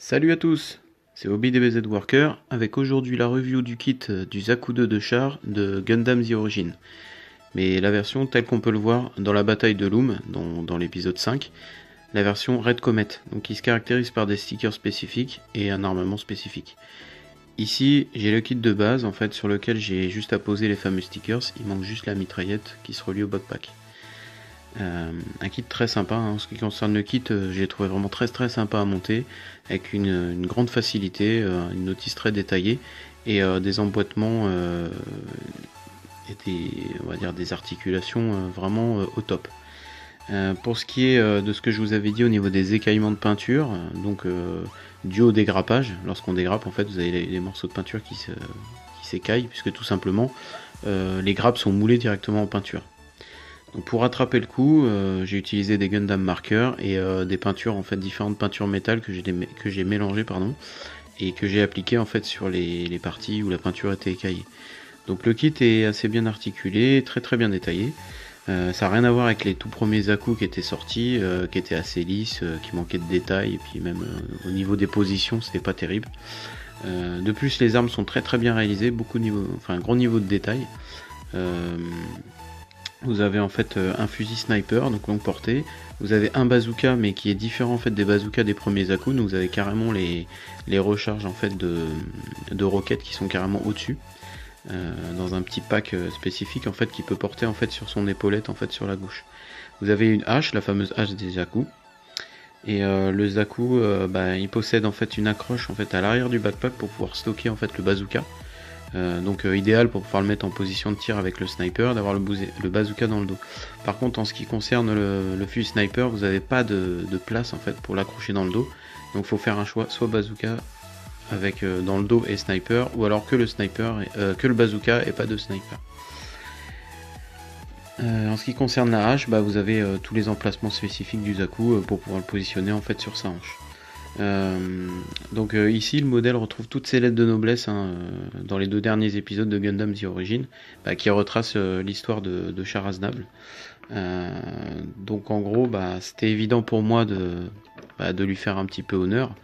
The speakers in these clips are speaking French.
Salut à tous, c'est ObiDBZ Worker avec aujourd'hui la review du kit du Zaku 2 de char de Gundam The Origin. Mais la version telle qu'on peut le voir dans la bataille de Loom, dans l'épisode 5, la version Red Comet, donc qui se caractérise par des stickers spécifiques et un armement spécifique. Ici, j'ai le kit de base en fait sur lequel j'ai juste à poser les fameux stickers, il manque juste la mitraillette qui se relie au backpack. Un kit très sympa, hein. En ce qui concerne le kit, j'ai trouvé vraiment très sympa à monter, avec une grande facilité, une notice très détaillée et des emboîtements et on va dire des articulations vraiment au top. Pour ce qui est de ce que je vous avais dit au niveau des écaillements de peinture, donc dû au dégrappage, lorsqu'on dégrappe en fait vous avez les morceaux de peinture qui s'écaillent, puisque tout simplement les grappes sont moulées directement en peinture. Donc pour rattraper le coup, j'ai utilisé des Gundam markers et des peintures, en fait différentes peintures métal que j'ai mélangées et que j'ai appliquées en fait sur les parties où la peinture était écaillée. Donc le kit est assez bien articulé, très bien détaillé. Ça n'a rien à voir avec les tout premiers Zaku qui étaient sortis, qui étaient assez lisses, qui manquaient de détails, et puis même au niveau des positions c'était pas terrible. De plus les armes sont très bien réalisées, un gros niveau de détail. Vous avez en fait un fusil sniper, donc longue portée. Vous avez un bazooka, mais qui est différent en fait des bazookas des premiers Zaku. Donc vous avez carrément les recharges en fait de roquettes qui sont carrément au-dessus, dans un petit pack spécifique en fait qui peut porter en fait sur son épaulette en fait sur la gauche. Vous avez une hache, la fameuse hache des Zaku. Et le Zaku, il possède en fait une accroche en fait à l'arrière du backpack pour pouvoir stocker en fait le bazooka. Donc idéal pour pouvoir le mettre en position de tir avec le sniper, d'avoir le bazooka dans le dos. Par contre en ce qui concerne le fusil sniper, vous n'avez pas de place en fait pour l'accrocher dans le dos. Donc il faut faire un choix, soit bazooka avec dans le dos et sniper, ou alors que le bazooka et pas de sniper. En ce qui concerne la hache, vous avez tous les emplacements spécifiques du Zaku pour pouvoir le positionner en fait sur sa hanche. Donc ici le modèle retrouve toutes ses lettres de noblesse dans les deux derniers épisodes de Gundam The Origin, qui retrace l'histoire de Char Aznable. Donc en gros c'était évident pour moi de lui faire un petit peu honneur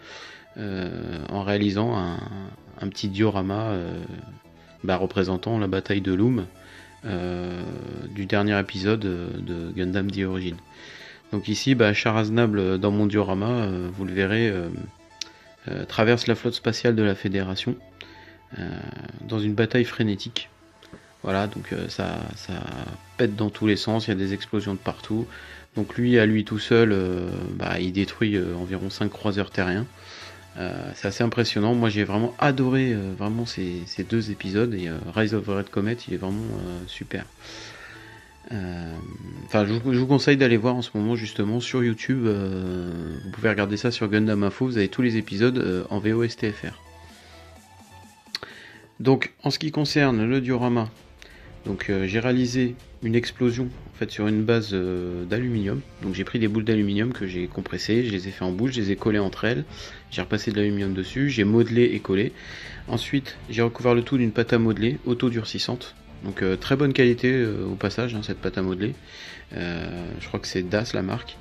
en réalisant un petit diorama représentant la bataille de Loom du dernier épisode de Gundam The Origin. Donc ici, Char Aznable dans mon diorama, vous le verrez, traverse la flotte spatiale de la Fédération dans une bataille frénétique. Voilà, donc ça pète dans tous les sens, il y a des explosions de partout. Donc lui, à lui tout seul, il détruit environ 5 croiseurs terriens. C'est assez impressionnant, moi j'ai vraiment adoré vraiment ces deux épisodes, et Rise of the Red Comet, il est vraiment super. Je vous conseille d'aller voir en ce moment justement sur YouTube, vous pouvez regarder ça sur Gundam Info, vous avez tous les épisodes en VOSTFR. Donc en ce qui concerne le diorama, donc j'ai réalisé une explosion en fait sur une base d'aluminium. Donc j'ai pris des boules d'aluminium que j'ai compressées, je les ai fait en boule, je les ai collées entre elles, j'ai repassé de l'aluminium dessus, j'ai modelé et collé. Ensuite j'ai recouvert le tout d'une pâte à modeler auto-durcissante. Donc très bonne qualité au passage, cette pâte à modeler. Je crois que c'est DAS la marque.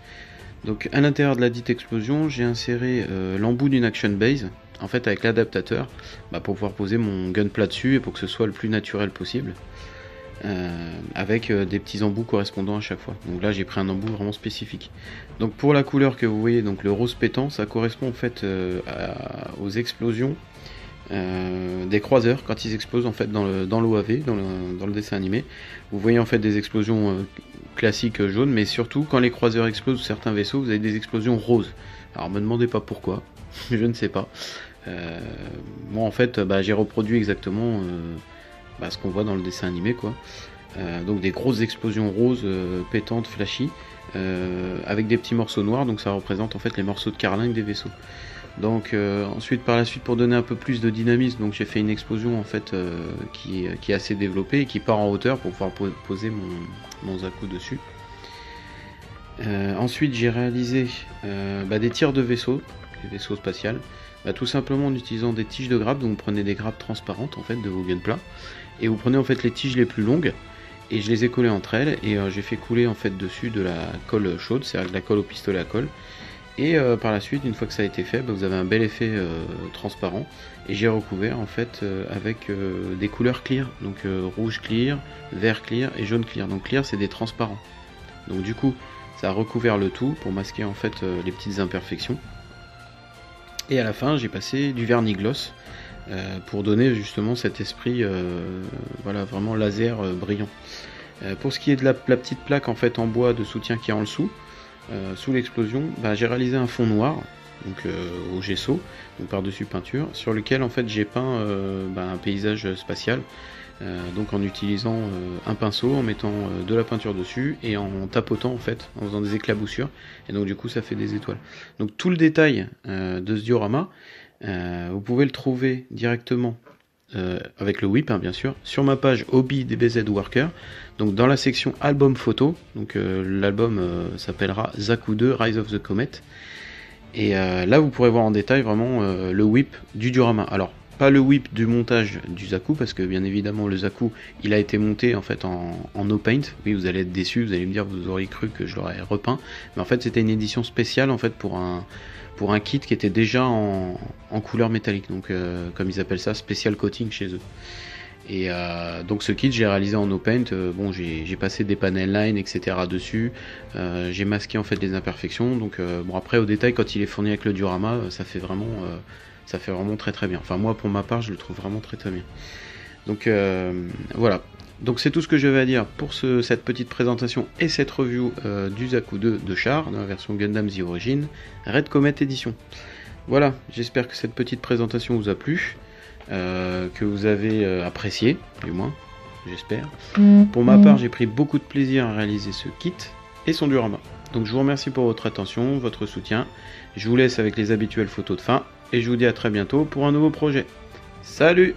Donc à l'intérieur de la dite explosion, j'ai inséré l'embout d'une action base, en fait avec l'adaptateur, pour pouvoir poser mon gunpla dessus et pour que ce soit le plus naturel possible. Avec des petits embouts correspondant à chaque fois. Donc là j'ai pris un embout vraiment spécifique. Donc pour la couleur que vous voyez, donc le rose pétant, ça correspond en fait aux explosions des croiseurs quand ils explosent en fait dans l'OAV, dans le dessin animé. Vous voyez en fait des explosions classiques jaunes, mais surtout quand les croiseurs explosent certains vaisseaux, vous avez des explosions roses. Alors me demandez pas pourquoi, je ne sais pas. Moi en fait j'ai reproduit exactement ce qu'on voit dans le dessin animé quoi. Donc des grosses explosions roses pétantes, flashy, avec des petits morceaux noirs, donc ça représente en fait les morceaux de carlingue des vaisseaux. Donc ensuite par la suite, pour donner un peu plus de dynamisme, donc j'ai fait une explosion en fait qui est assez développée et qui part en hauteur pour pouvoir poser mon Zaku dessus. Ensuite j'ai réalisé des tirs de vaisseaux, des vaisseaux spatials, tout simplement en utilisant des tiges de grappe. Donc vous prenez des grappes transparentes en fait de vos gunpla et vous prenez en fait les tiges les plus longues et je les ai collées entre elles et j'ai fait couler en fait dessus de la colle chaude, c'est-à-dire de la colle au pistolet à colle. Et par la suite, une fois que ça a été fait, vous avez un bel effet transparent. Et j'ai recouvert en fait avec des couleurs clear, donc rouge clear, vert clear et jaune clear. Donc clear, c'est des transparents. Donc du coup, ça a recouvert le tout pour masquer en fait les petites imperfections. Et à la fin, j'ai passé du vernis gloss pour donner justement cet esprit, voilà, vraiment laser brillant. Pour ce qui est de la petite plaque en fait en bois de soutien qui est en dessous, sous l'explosion, j'ai réalisé un fond noir, donc au gesso, donc par-dessus peinture, sur lequel en fait j'ai peint un paysage spatial, donc en utilisant un pinceau, en mettant de la peinture dessus et en tapotant en fait, en faisant des éclaboussures, et donc du coup ça fait des étoiles. Donc tout le détail de ce diorama, vous pouvez le trouver directement avec le whip, hein, bien sûr, sur ma page Hobby DBZ Worker, donc dans la section album photo. Donc l'album s'appellera Zaku 2 Rise of the Comet, et là vous pourrez voir en détail vraiment le whip du diorama. Alors pas le whip du montage du Zaku, parce que bien évidemment le Zaku il a été monté en fait en no paint. Oui, vous allez être déçus, vous allez me dire, vous auriez cru que je l'aurais repeint, mais en fait c'était une édition spéciale en fait pour un kit qui était déjà en couleur métallique, donc comme ils appellent ça, special coating chez eux. Et donc ce kit j'ai réalisé en no paint. Bon, j'ai passé des panel lines etc dessus, j'ai masqué en fait les imperfections, donc bon, après au détail quand il est fourni avec le diorama, ça fait vraiment très très bien. Enfin moi pour ma part je le trouve vraiment très très bien. Donc voilà. Donc c'est tout ce que je vais à dire pour cette petite présentation et cette review du Zaku 2 de Char dans la version Gundam The Origin Red Comet Edition. Voilà, j'espère que cette petite présentation vous a plu, que vous avez apprécié, du moins, j'espère. Pour ma part, j'ai pris beaucoup de plaisir à réaliser ce kit et son diorama. Donc je vous remercie pour votre attention, votre soutien. Je vous laisse avec les habituelles photos de fin et je vous dis à très bientôt pour un nouveau projet. Salut!